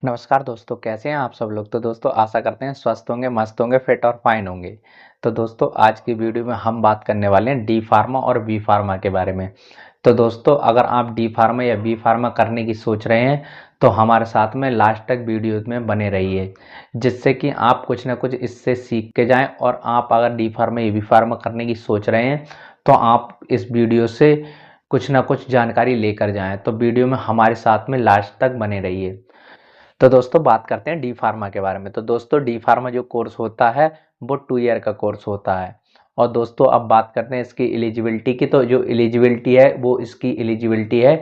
नमस्कार दोस्तों, कैसे हैं आप सब लोग। तो दोस्तों आशा करते हैं स्वस्थ होंगे, मस्त होंगे, फिट और फाइन होंगे। तो दोस्तों आज की वीडियो में हम बात करने वाले हैं डी फार्मा और बी फार्मा के बारे में। तो दोस्तों अगर आप डी फार्मा या बी फार्मा करने की सोच रहे हैं तो हमारे साथ में लास्ट तक वीडियो में बने रहिए, जिससे कि आप कुछ ना कुछ इससे सीख के जाएं। और आप अगर डी फार्मा या बी फार्मा करने की सोच रहे हैं तो आप इस वीडियो से कुछ ना कुछ जानकारी लेकर जाएं। तो वीडियो में हमारे साथ में लास्ट तक बने रहिए। तो दोस्तों बात करते हैं डी फार्मा के बारे में। तो दोस्तों डी फार्मा जो कोर्स होता है वो 2 ईयर का कोर्स होता है। और दोस्तों अब बात करते हैं इसकी एलिजिबिलिटी की। तो जो एलिजिबिलिटी है वो इसकी एलिजिबिलिटी है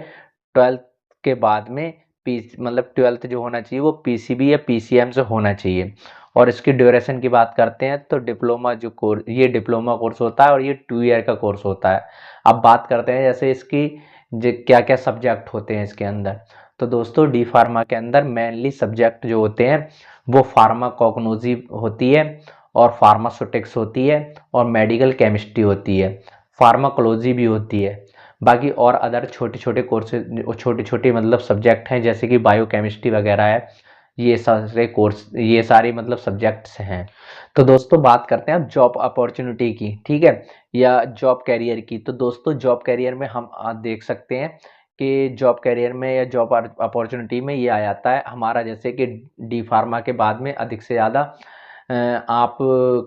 12th के बाद में। पी मतलब 12th जो होना चाहिए वो पीसीबी या पीसीएम से होना चाहिए। और इसकी ड्यूरेशन की बात करते हैं तो डिप्लोमा जो कोर्स, ये डिप्लोमा कोर्स होता है और ये 2 ईयर का कोर्स होता है। अब बात करते हैं जैसे इसकी क्या क्या सब्जेक्ट होते हैं इसके अंदर। तो दोस्तों डी फार्मा के अंदर मेनली सब्जेक्ट जो होते हैं वो फार्माकोग्नोसी होती है और फार्मास्यूटिक्स होती है और मेडिकल केमिस्ट्री होती है, फार्माकोलॉजी भी होती है। बाकी और अदर छोटे छोटे कोर्सेज, छोटे छोटे मतलब सब्जेक्ट हैं जैसे कि बायोकेमिस्ट्री वगैरह है। ये सारे कोर्स, ये सारे मतलब सब्जेक्ट्स हैं। तो दोस्तों बात करते हैं अब जॉब अपॉर्चुनिटी की, ठीक है, या जॉब कैरियर की। तो दोस्तों जॉब कैरियर में हम देख सकते हैं कि जॉब कैरियर में या जॉब अपॉर्चुनिटी में ये आ जाता है हमारा, जैसे कि डी फार्मा के बाद में अधिक से ज़्यादा आप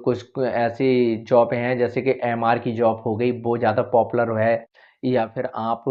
कुछ ऐसी जॉब हैं जैसे कि एमआर की जॉब हो गई, वो ज़्यादा पॉपुलर है। या फिर आप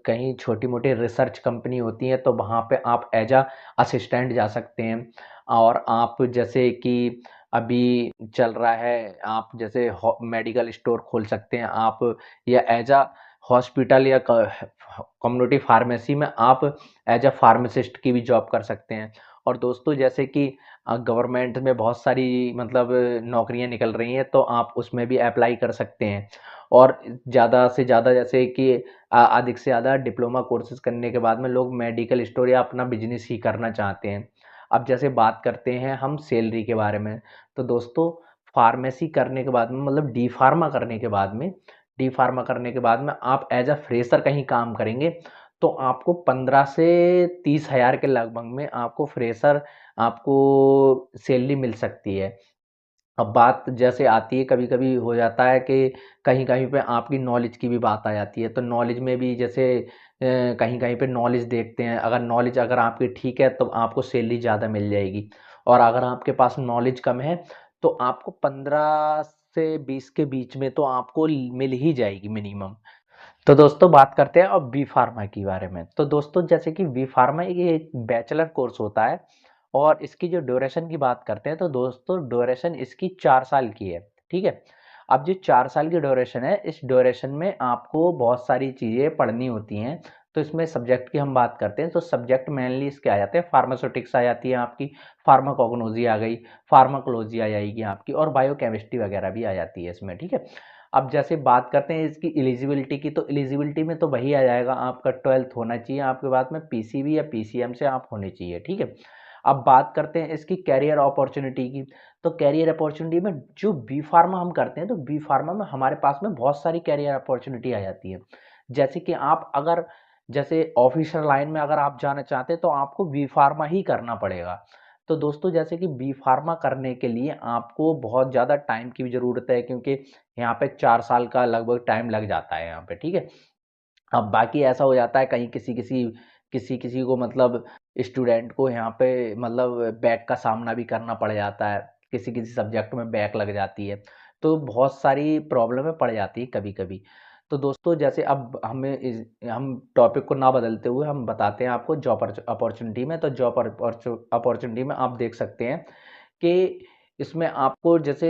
कहीं छोटी मोटी रिसर्च कंपनी होती है तो वहाँ पे आप एज अ असिस्टेंट जा सकते हैं। और आप जैसे कि अभी चल रहा है, आप जैसे मेडिकल स्टोर खोल सकते हैं आप, या एज अ हॉस्पिटल या कम्युनिटी फार्मेसी में आप एज अ फार्मासिस्ट की भी जॉब कर सकते हैं। और दोस्तों जैसे कि गवर्नमेंट में बहुत सारी मतलब नौकरियां निकल रही हैं तो आप उसमें भी अप्लाई कर सकते हैं। और ज़्यादा से ज़्यादा जैसे कि अधिक से ज़्यादा डिप्लोमा कोर्सेज करने के बाद में लोग मेडिकल स्टोर या अपना बिजनेस ही करना चाहते हैं। अब जैसे बात करते हैं हम सैलरी के बारे में। तो दोस्तों फार्मेसी करने के बाद में मतलब डी फार्मा करने के बाद में, डी फार्मा करने के बाद में आप एज अ फ्रेशर कहीं काम करेंगे तो आपको 15 से 30 हज़ार के लगभग में आपको फ्रेशर आपको सैलरी मिल सकती है। अब बात जैसे आती है, कभी कभी हो जाता है कि कहीं कहीं पे आपकी नॉलेज की भी बात आ जाती है। तो नॉलेज में भी जैसे कहीं कहीं पे नॉलेज देखते हैं, अगर नॉलेज अगर आपकी ठीक है तो आपको सैलरी ज़्यादा मिल जाएगी। और अगर आपके पास नॉलेज कम है तो आपको 15 से 20 के बीच में तो आपको मिल ही जाएगी मिनिमम। तो दोस्तों बात करते हैं अब बी फार्मा के बारे में। तो दोस्तों जैसे कि बी फार्मा ये एक बैचलर कोर्स होता है और इसकी जो ड्यूरेशन की बात करते हैं तो दोस्तों ड्यूरेशन इसकी 4 साल की है, ठीक है। अब जो 4 साल की ड्यूरेशन है, इस ड्यूरेशन में आपको बहुत सारी चीज़ें पढ़नी होती हैं। तो इसमें सब्जेक्ट की हम बात करते हैं तो सब्जेक्ट मेनली इसके आ जाते हैं, फार्मास्यूटिक्स आ जाती है आपकी, फार्माकोग्नोसी आ गई, फार्माकोलॉजी आ जाएगी आपकी, और बायोकेमिस्ट्री वगैरह भी आ जाती है इसमें, ठीक है। अब जैसे बात करते हैं इसकी एलिजिबिलिटी की, तो एलिजिबिलिटी में तो वही आ जाएगा, आपका 12th होना चाहिए आपके बाद में, पीसीबी या पीसीएम से आप होने चाहिए, ठीक है। अब बात करते हैं इसकी कैरियर अपॉर्चुनिटी की। तो कैरियर अपॉर्चुनिटी में जो बी फार्मा हम करते हैं तो बी फार्मा में हमारे पास में बहुत सारी कैरियर अपॉर्चुनिटी आ जाती है। जैसे कि आप अगर जैसे ऑफिसर लाइन में अगर आप जाना चाहते हैं तो आपको बी फार्मा ही करना पड़ेगा। तो दोस्तों जैसे कि बी फार्मा करने के लिए आपको बहुत ज़्यादा टाइम की भी ज़रूरत है, क्योंकि यहाँ पे 4 साल का लगभग टाइम लग जाता है यहाँ पे, ठीक है। अब बाकी ऐसा हो जाता है कहीं किसी किसी को मतलब स्टूडेंट को यहाँ पे मतलब बैक का सामना भी करना पड़ जाता है, किसी किसी सब्जेक्ट में बैक लग जाती है। तो बहुत सारी प्रॉब्लमें पड़ जाती है कभी कभी। तो दोस्तों जैसे अब हम टॉपिक को ना बदलते हुए हम बताते हैं आपको जॉब अपॉर्चुनिटी में। तो जॉब अपॉर्चुनिटी में आप देख सकते हैं कि इसमें आपको जैसे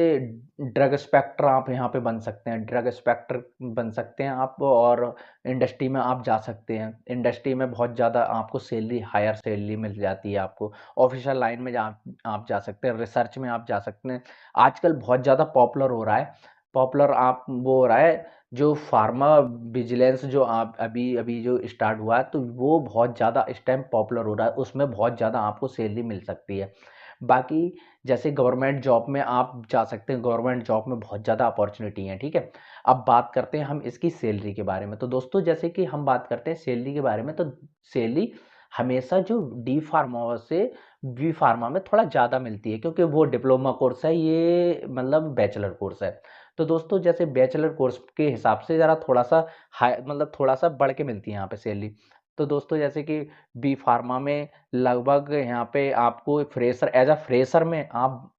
ड्रग इंस्पेक्टर आप यहाँ पे बन सकते हैं, ड्रग इंस्पेक्टर बन सकते हैं आप। और इंडस्ट्री में आप जा सकते हैं, इंडस्ट्री में बहुत ज़्यादा आपको सैलरी, हायर सैलरी मिल जाती है आपको। ऑफिशियल लाइन में आप जा सकते हैं, रिसर्च में आप जा सकते हैं। आजकल बहुत ज़्यादा पॉपुलर हो रहा है, पॉपुलर आप वो हो रहा है जो फार्मा विजिलेंस जो आप अभी अभी जो स्टार्ट हुआ है, तो वो बहुत ज़्यादा इस टाइम पॉपुलर हो रहा है, उसमें बहुत ज़्यादा आपको सैलरी मिल सकती है। बाकी जैसे गवर्नमेंट जॉब में आप जा सकते हैं, गवर्नमेंट जॉब में बहुत ज़्यादा अपॉर्चुनिटी है, ठीक है। अब बात करते हैं हम इसकी सैलरी के बारे में। तो दोस्तों जैसे कि हम बात करते हैं सैलरी के बारे में, तो सैलरी हमेशा जो डी फार्मा से बी फार्मा में थोड़ा ज़्यादा मिलती है, क्योंकि वो डिप्लोमा कोर्स है, ये मतलब बैचलर कोर्स है। तो दोस्तों जैसे बैचलर कोर्स के हिसाब से ज़रा थोड़ा सा हाई, मतलब थोड़ा सा बढ़ के मिलती है यहाँ पे सैलरी। तो दोस्तों जैसे कि बी फार्मा में लगभग यहाँ पे आपको फ्रेशर, एज अ फ्रेशर में आप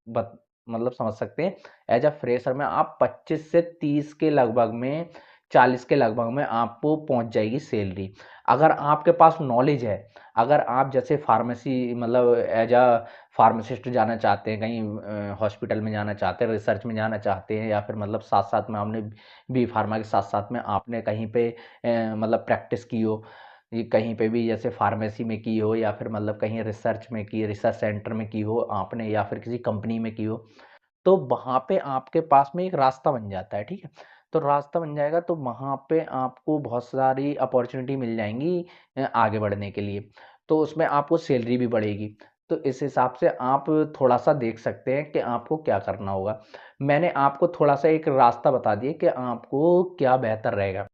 मतलब समझ सकते हैं, एज अ फ्रेशर में आप 25 से 30 के लगभग में, 40 के लगभग में आपको पहुंच जाएगी सैलरी। अगर आपके पास नॉलेज है, अगर आप जैसे फार्मेसी मतलब एज अ फार्मासिस्ट जाना चाहते हैं, कहीं हॉस्पिटल में जाना चाहते हैं, रिसर्च में जाना चाहते हैं, या फिर मतलब साथ साथ में आपने बी फार्मा के साथ साथ में आपने कहीं पे मतलब प्रैक्टिस की हो, ये कहीं पे भी जैसे फार्मेसी में की हो, या फिर मतलब कहीं रिसर्च में की, रिसर्च सेंटर में की हो आपने, या फिर किसी कंपनी में की हो, तो वहाँ पे आपके पास में एक रास्ता बन जाता है, ठीक है? तो रास्ता बन जाएगा तो वहाँ पे आपको बहुत सारी अपॉर्च्युनिटी मिल जाएँगी आगे बढ़ने के लिए। तो उसमें आपको सैलरी भी बढ़ेगी। तो इस हिसाब से आप थोड़ा-सा देख सकते हैं कि आपको क्या करना होगा। मैंने आपको थोड़ा-सा एक रास्ता बता दिया कि आपको क्या बेहतर रहेगा।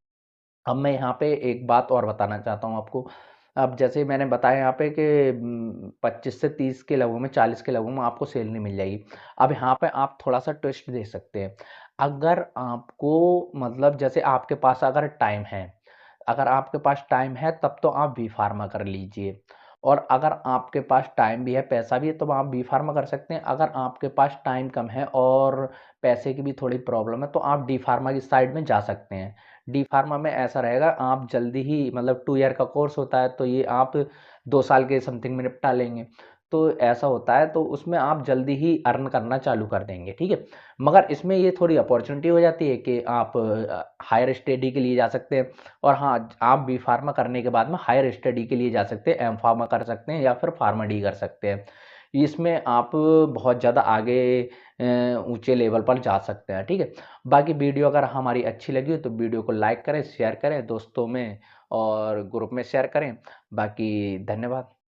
अब मैं यहाँ पे एक बात और बताना चाहता हूँ आपको। अब जैसे मैंने बताया यहाँ पे कि 25 से 30 के लगभग में, 40 के लगभग में आपको सैलरी मिल जाएगी। अब यहाँ पे आप थोड़ा-सा ट्विस्ट दे सकते हैं। अगर आपको मतलब जैसे आपके पास अगर टाइम है, अगर आपके पास टाइम है तब तो आप बी फार्मा कर लीजिए, और अगर आपके पास टाइम भी है, पैसा भी है, तो आप बी फार्मा कर सकते हैं। अगर आपके पास टाइम कम है और पैसे की भी थोड़ी प्रॉब्लम है, तो आप डी फार्मा की साइड में जा सकते हैं। डी फार्मा में ऐसा रहेगा, आप जल्दी ही मतलब 2 ईयर का कोर्स होता है, तो ये आप 2 साल के समथिंग में निपटा लेंगे। तो ऐसा होता है, तो उसमें आप जल्दी ही अर्न करना चालू कर देंगे, ठीक है? मगर इसमें ये थोड़ी अपॉर्च्युनिटी हो जाती है कि आप हायर स्टडी के लिए जा सकते हैं, और हाँ, आप बी फार्मा करने के बाद में हायर स्टडी के लिए जा सकते हैं, एम फार्मा कर सकते हैं, या फिर फार्मा डी कर सकते हैं। इसमें आप बहुत ज़्यादा आगे ऊँचे लेवल पर जा सकते हैं, ठीक है? बाकी वीडियो अगर हमारी अच्छी लगी हो तो वीडियो को लाइक करें, शेयर करें दोस्तों में, और ग्रुप में शेयर करें। बाकी धन्यवाद।